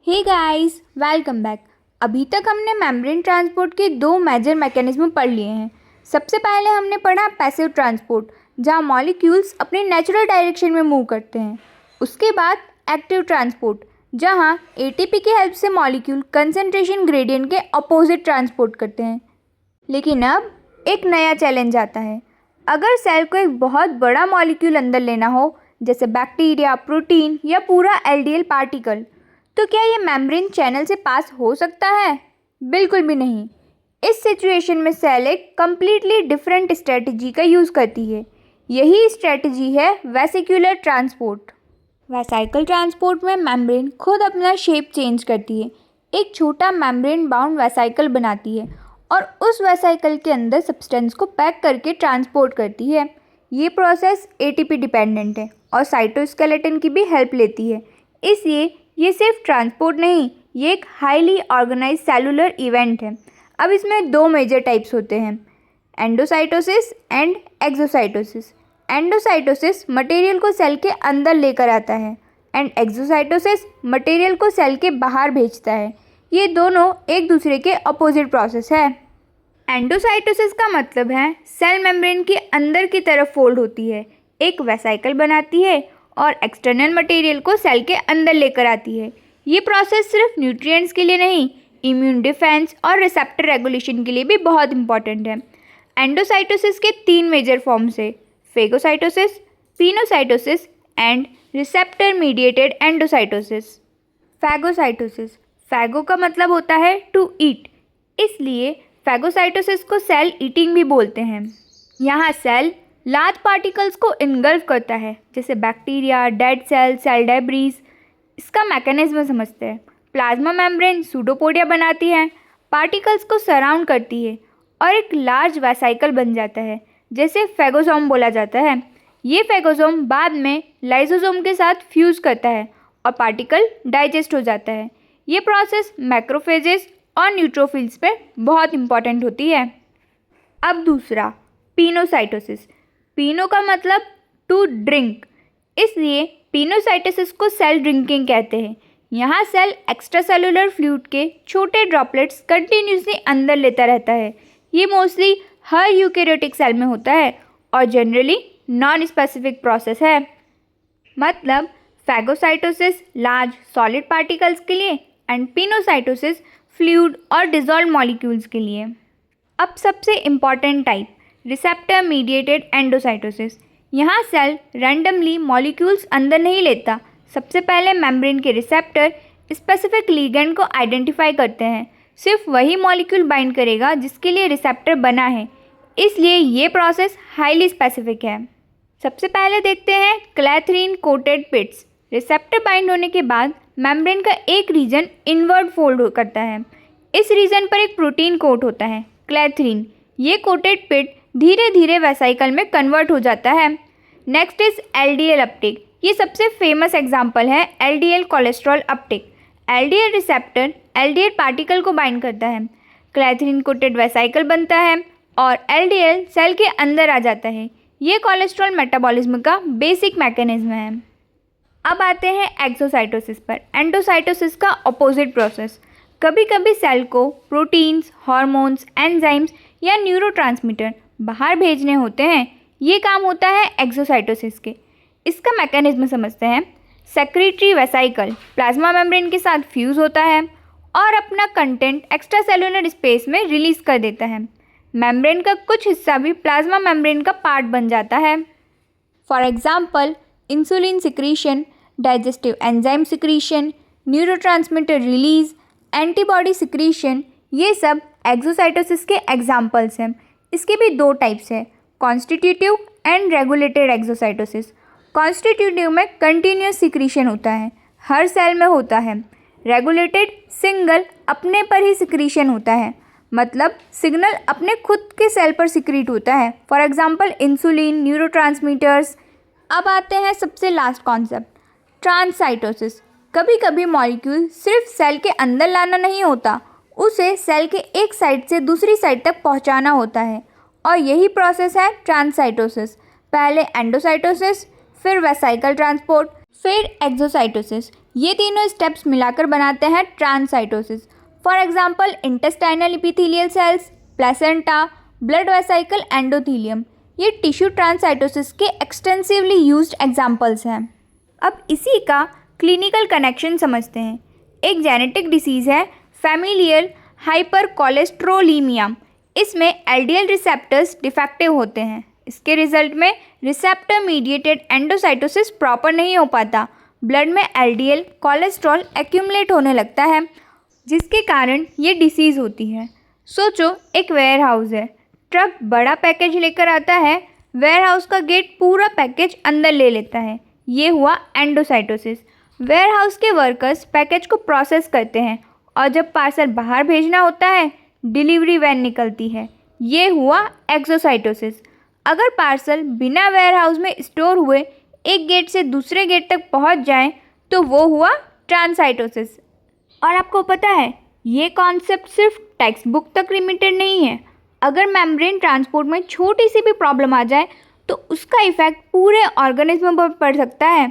Hey guys, welcome back. अभी तक हमने मेम्ब्रेन ट्रांसपोर्ट के दो मेजर मैकेनिज्म पढ़ लिए हैं। सबसे पहले हमने पढ़ा पैसिव ट्रांसपोर्ट, जहां मॉलिक्यूल्स अपने नेचुरल डायरेक्शन में मूव करते हैं। उसके बाद एक्टिव ट्रांसपोर्ट, जहां एटीपी की हेल्प से मॉलिक्यूल कंसंट्रेशन ग्रेडियंट के अपोजिट ट्रांसपोर्ट करते हैं। लेकिन अब एक नया चैलेंज आता है। अगर सेल को एक बहुत बड़ा मॉलिक्यूल अंदर लेना हो, जैसे बैक्टीरिया, प्रोटीन या पूरा एलडीएल पार्टिकल, तो क्या ये मेम्ब्रेन चैनल से पास हो सकता है? बिल्कुल भी नहीं। इस सिचुएशन में सेल एक कम्प्लीटली डिफरेंट स्ट्रेटजी का यूज़ करती है। यही स्ट्रेटजी है वेसिक्यूलर ट्रांसपोर्ट। वेसाइकल ट्रांसपोर्ट में मेम्ब्रेन खुद अपना शेप चेंज करती है, एक छोटा मेम्ब्रेन बाउंड वेसाइकल बनाती है और उस वेसाइकल के अंदर सब्सटेंस को पैक करके ट्रांसपोर्ट करती है। ये प्रोसेस एटीपी डिपेंडेंट है और साइटोस्केलेटन की भी हेल्प लेती है। इसलिए ये सिर्फ ट्रांसपोर्ट नहीं, ये एक हाईली ऑर्गेनाइज सेलुलर इवेंट है। अब इसमें दो मेजर टाइप्स होते हैं, endocytosis and exocytosis. Endocytosis material को सेल के अंदर लेकर आता है एंड एक्सोसाइटोसिस मटेरियल को सेल के बाहर भेजता है। ये दोनों एक दूसरे के अपोजिट प्रोसेस है। एंडोसाइटोसिस का मतलब है सेल मेम्ब्रेन के अंदर की तरफ फोल्ड होती है, एक वेसाइकल बनाती है और एक्सटर्नल मटेरियल को सेल के अंदर लेकर आती है। ये प्रोसेस सिर्फ न्यूट्रिएंट्स के लिए नहीं, इम्यून डिफेंस और रिसेप्टर रेगुलेशन के लिए भी बहुत इंपॉर्टेंट है। एंडोसाइटोसिस के तीन मेजर फॉर्म्स है, phagocytosis, pinocytosis and receptor mediated endocytosis. Phagocytosis, phago का मतलब होता है टू ईट, इसलिए फैगोसाइटोसिस को सेल ईटिंग भी बोलते हैं। यहाँ सेल लार्ज पार्टिकल्स को इनगल्फ करता है, जैसे bacteria, dead cell, cell debris. इसका मैकेनिज्म समझते हैं। प्लाज्मा मेम्ब्रेन सूडोपोडिया बनाती है, पार्टिकल्स को सराउंड करती है और एक लार्ज वेसाइकल बन जाता है, जैसे फेगोसोम बोला जाता है। ये फेगोसोम बाद में लाइसोसोम के साथ फ्यूज़ करता है और पार्टिकल डाइजेस्ट हो जाता है। ये प्रोसेस मैक्रोफेजेस और न्यूट्रोफिल्स पे बहुत इंपॉर्टेंट होती है। अब दूसरा, पिनोसाइटोसिस। पिनो का मतलब टू ड्रिंक, इसलिए पिनोसाइटोसिस को सेल ड्रिंकिंग कहते हैं। यहाँ सेल एक्स्ट्रा सेलुलर फ्लूइड के छोटे ड्रॉपलेट्स कंटिन्यूसली अंदर लेता रहता है। ये मोस्टली हर यूकेरियोटिक सेल में होता है और जनरली नॉन स्पेसिफिक प्रोसेस है। मतलब फैगोसाइटोसिस लार्ज सॉलिड पार्टिकल्स के लिए एंड पिनोसाइटोसिस फ्लूइड और डिजॉल्व मॉलिक्यूल्स के लिए। अब सबसे important type, receptor mediated endocytosis. यहाँ सेल रैंडमली मॉलिक्यूल्स अंदर नहीं लेता। सबसे पहले मेम्ब्रेन के रिसेप्टर स्पेसिफिक लिगेंड को आइडेंटिफाई करते हैं। सिर्फ वही मॉलिक्यूल बाइंड करेगा जिसके लिए रिसेप्टर बना है, इसलिए ये प्रोसेस हाईली स्पेसिफिक है। सबसे पहले देखते हैं क्लैथरीन कोटेड पिट्स। रिसेप्टर बाइंड होने के बाद मेम्ब्रेन का एक रीजन इनवर्ड फोल्ड करता है। इस रीजन पर एक प्रोटीन कोट होता है, क्लैथरीन। ये कोटेड पिट धीरे धीरे वेसाइकल में कन्वर्ट हो जाता है। Next is LDL Uptake. ये सबसे फेमस एग्जांपल है LDL cholesterol Uptake. LDL receptor LDL particle को बाइंड करता है, क्लैथरीन कोटेड वेसाइकल बनता है और एलडीएल सेल के अंदर आ जाता है। ये कोलेस्ट्रॉल मेटाबॉलिज्म का बेसिक मैकेनिज्म है। अब आते हैं एक्सोसाइटोसिस पर। एंडोसाइटोसिस का अपोजिट प्रोसेस। कभी कभी सेल को प्रोटीन्स, हार्मोन्स, एंजाइम्स या न्यूरोट्रांसमीटर बाहर भेजने होते हैं। ये काम होता है एक्सोसाइटोसिस के। इसका मैकेनिज्म समझते हैं। सेक्रेटरी वेसाइकल प्लाज्मा मेम्ब्रेन के साथ फ्यूज़ होता है और अपना कंटेंट एक्स्ट्रा सेलुलर स्पेस में रिलीज़ कर देता है। मेम्ब्रेन का कुछ हिस्सा भी प्लाज्मा मेम्ब्रेन का पार्ट बन जाता है। For example, insulin secretion, digestive enzyme secretion, neurotransmitter release, antibody secretion, ये सब एक्सोसाइटोसिस के एग्जाम्पल्स हैं। इसके भी दो टाइप्स हैं, constitutive and regulated exocytosis. Constitutive में कंटिन्यूस सिक्रीशन होता है, हर सेल में होता है। रेगुलेटेड सिंगल अपने पर ही सिक्रीशन होता है, मतलब सिग्नल अपने खुद के सेल पर सिक्रीट होता है। For example insulin, neurotransmitters. अब आते हैं सबसे लास्ट कॉन्सेप्ट, ट्रांससाइटोसिस। कभी कभी मॉलिक्यूल सिर्फ सेल के अंदर लाना नहीं होता, उसे सेल के एक साइड से दूसरी साइड तक पहुंचाना होता है और यही प्रोसेस है ट्रांससाइटोसिस। पहले एंडोसाइटोसिस, फिर वेसाइकल ट्रांसपोर्ट, फिर एक्सोसाइटोसिस। ये तीनों स्टेप्स मिलाकर बनाते हैं transcytosis. For example intestinal epithelial cells, placenta, blood vesicle, endothelium, ये टिश्यू ट्रांससाइटोसिस के एक्सटेंसिवली यूज्ड एग्जांपल्स हैं। अब इसी का क्लिनिकल कनेक्शन समझते हैं। एक जेनेटिक डिसीज़ है फैमिलियल हाइपरकोलेस्ट्रोलीमिया। इसमें एलडीएल रिसेप्टर्स डिफेक्टिव होते हैं। इसके रिजल्ट में रिसेप्टर मीडिएटेड एंडोसाइटोसिस प्रॉपर नहीं हो पाता। ब्लड में एलडीएल कोलेस्ट्रॉल एक्यूमुलेट होने लगता है, जिसके कारण ये डिसीज़ होती है। सोचो एक वेयर हाउस है, ट्रक बड़ा पैकेज लेकर आता है, वेयर हाउस का गेट पूरा पैकेज अंदर ले लेता है। ये हुआ एंडोसाइटोसिस। वेयर हाउस के वर्कर्स पैकेज को प्रोसेस करते हैं और जब पार्सल बाहर भेजना होता है डिलीवरी वैन निकलती है। ये हुआ एक्सोसाइटोसिस। अगर पार्सल बिना वेयर हाउस में स्टोर हुए एक गेट से दूसरे गेट तक पहुंच जाए तो वो हुआ ट्रांससाइटोसिस। और आपको पता है ये कॉन्सेप्ट सिर्फ टेक्स्ट बुक तक लिमिटेड नहीं है। अगर मेम्ब्रेन ट्रांसपोर्ट में छोटी सी भी प्रॉब्लम आ जाए तो उसका इफेक्ट पूरे ऑर्गेनिज्म पर पड़ सकता है।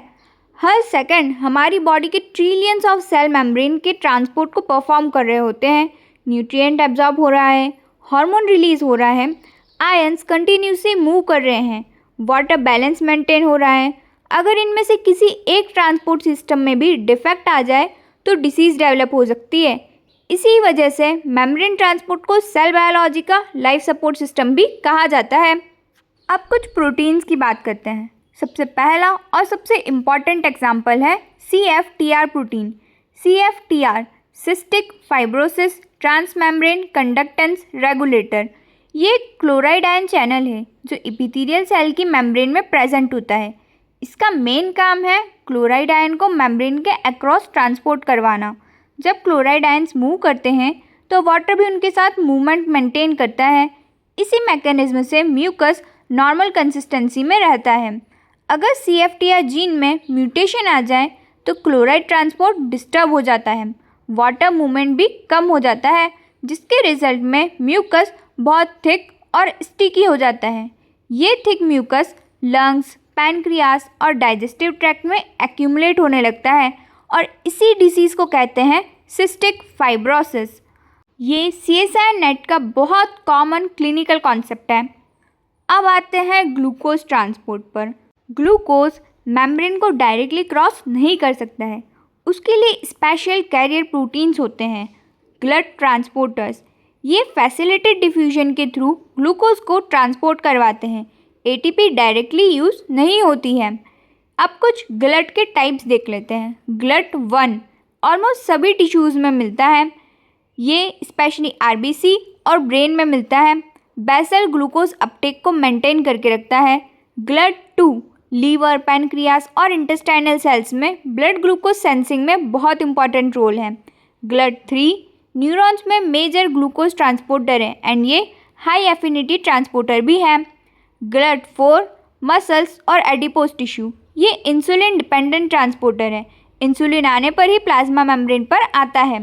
हर सेकंड हमारी बॉडी के ट्रिलियंस ऑफ सेल मेम्ब्रेन के ट्रांसपोर्ट को परफॉर्म कर रहे होते हैं। न्यूट्रिएंट एब्जॉर्ब हो रहा है, हार्मोन रिलीज हो रहा है, आयंस कंटिन्यूसली मूव कर रहे हैं, वाटर बैलेंस मेंटेन हो रहा है। अगर इनमें से किसी एक ट्रांसपोर्ट सिस्टम में भी डिफेक्ट आ जाए तो डिसीज़ डेवलप हो सकती है। इसी वजह से मेम्ब्रेन ट्रांसपोर्ट को सेल बायोलॉजी का लाइफ सपोर्ट सिस्टम भी कहा जाता है। अब कुछ प्रोटीन्स की बात करते हैं। सबसे पहला और सबसे इम्पॉर्टेंट एग्जाम्पल है CFTR protein. CFTR cystic fibrosis transmembrane conductance regulator. ये क्लोराइड आयन चैनल है जो एपिथेलियल सेल की मेम्ब्रेन में प्रेजेंट होता है। इसका मेन काम है क्लोराइड आयन को मेम्ब्रेन के अक्रॉस ट्रांसपोर्ट करवाना। जब क्लोराइड आयन्स मूव करते हैं तो वाटर भी उनके साथ मूवमेंट मेंटेन करता है। इसी मैकेनिज्म से म्यूकस नॉर्मल कंसिस्टेंसी में रहता है। अगर CFTR जीन में म्यूटेशन आ जाए तो क्लोराइड ट्रांसपोर्ट डिस्टर्ब हो जाता है, वाटर मूवमेंट भी कम हो जाता है, जिसके रिजल्ट में म्यूकस बहुत थिक और स्टिकी हो जाता है। ये थिक म्यूकस लंग्स, पैनक्रियास और डाइजेस्टिव ट्रैक्ट में एक्यूमुलेट होने लगता है और इसी डिसीज़ को कहते हैं सिस्टिक फाइब्रोसिस। ये CSIR नेट का बहुत कॉमन क्लिनिकल कॉन्सेप्ट है। अब आते हैं ग्लूकोज ट्रांसपोर्ट पर। ग्लूकोज मेम्ब्रेन को डायरेक्टली क्रॉस नहीं कर सकता है। उसके लिए स्पेशल कैरियर प्रोटीन्स होते हैं, ग्लट ट्रांसपोर्टर्स। ये फैसिलिटेड डिफ्यूजन के थ्रू ग्लूकोज को ट्रांसपोर्ट करवाते हैं। ATP डायरेक्टली यूज़ नहीं होती है। अब कुछ ग्लट के टाइप्स देख लेते हैं। ग्लट 1 ऑलमोस्ट सभी टिश्यूज़ में मिलता है। ये स्पेशली RBC और ब्रेन में मिलता है। बेसल ग्लूकोज अपटेक को मेंटेन करके रखता है। ग्लट 2 लीवर, पैनक्रियास और इंटेस्टाइनल सेल्स में ब्लड ग्लूकोज सेंसिंग में बहुत इंपॉर्टेंट रोल है। ग्लट 3 न्यूरॉन्स में मेजर ग्लूकोज ट्रांसपोर्टर है एंड ये हाई एफिनिटी ट्रांसपोर्टर भी है। ग्लट 4 मसल्स और एडिपोज टिश्यू, ये इंसुलिन डिपेंडेंट ट्रांसपोर्टर है। इंसुलिन आने पर ही प्लाज्मा मेम्ब्रेन पर आता है।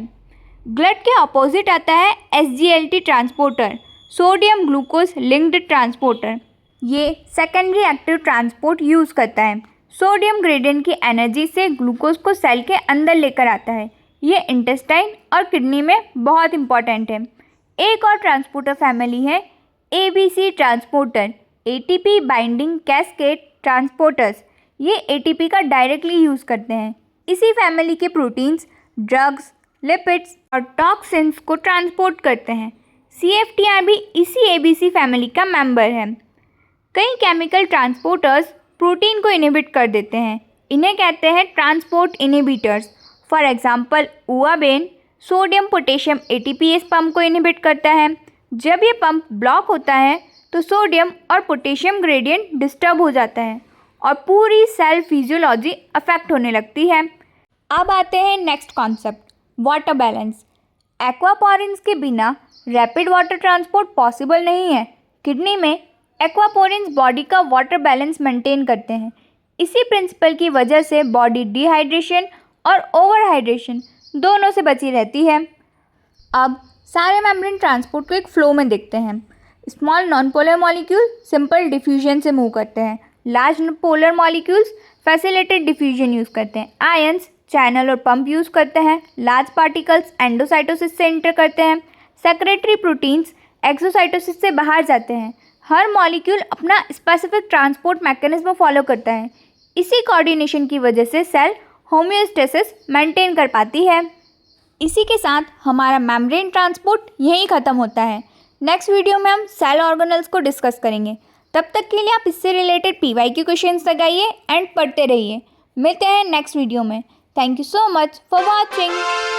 ग्लट के अपोजिट आता है SGLT transporter, sodium glucose linked transporter. ये सेकेंडरी एक्टिव ट्रांसपोर्ट यूज़ करता है। सोडियम ग्रेडियंट की एनर्जी से ग्लूकोज को सेल के अंदर लेकर आता है। ये इंटेस्टाइन और किडनी में बहुत इंपॉर्टेंट है। एक और ट्रांसपोर्टर फैमिली है ABC transporter, ATP binding cascade transporters. ये ATP का डायरेक्टली यूज़ करते हैं। इसी फैमिली के प्रोटीन्स ड्रग्स, लिपिड्स और टॉक्सिन्स को ट्रांसपोर्ट करते हैं। CFTR भी इसी ABC फैमिली का मेंबर है। कई केमिकल ट्रांसपोर्टर्स प्रोटीन को इनहिबिट कर देते हैं। इन्हें कहते हैं transport inhibitors. For example ouabain sodium potassium ATPase pump को इनहिबिट करता है। जब ये पंप ब्लॉक होता है तो सोडियम और पोटेशियम ग्रेडियंट डिस्टर्ब हो जाता है और पूरी सेल फिजियोलॉजी अफेक्ट होने लगती है। अब आते हैं next concept, water balance. Aquaporins के बिना रैपिड वाटर ट्रांसपोर्ट पॉसिबल नहीं है। किडनी में एक्वापोरिन्स बॉडी का वाटर बैलेंस मेंटेन करते हैं। इसी प्रिंसिपल की वजह से बॉडी डिहाइड्रेशन और ओवरहाइड्रेशन दोनों से बची रहती है। अब सारे मेम्ब्रेन ट्रांसपोर्ट को एक फ्लो में देखते हैं। Small non polar molecule simple diffusion से मूव करते हैं। Large polar molecules facilitated diffusion use करते हैं। आयंस चैनल और पंप यूज़ करते हैं। लार्ज पार्टिकल्स एंडोसाइटोसिस से इंटर करते हैं। सेक्रेटरी प्रोटीन्स एक्सोसाइटोसिस से बाहर जाते हैं। हर मॉलिक्यूल अपना स्पेसिफिक ट्रांसपोर्ट मैकेनिज्म फॉलो करता है। इसी कोऑर्डिनेशन की वजह से सेल होम्योस्टेसिस मेंटेन कर पाती है। इसी के साथ हमारा मेम्ब्रेन ट्रांसपोर्ट यहीं ख़त्म होता है। नेक्स्ट वीडियो में हम सेल ऑर्गेनेल्स को डिस्कस करेंगे। तब तक के लिए आप इससे रिलेटेड PYQ क्वेश्चंस लगाइए एंड पढ़ते रहिए। मिलते हैं नेक्स्ट वीडियो में। Thank you so much for watching.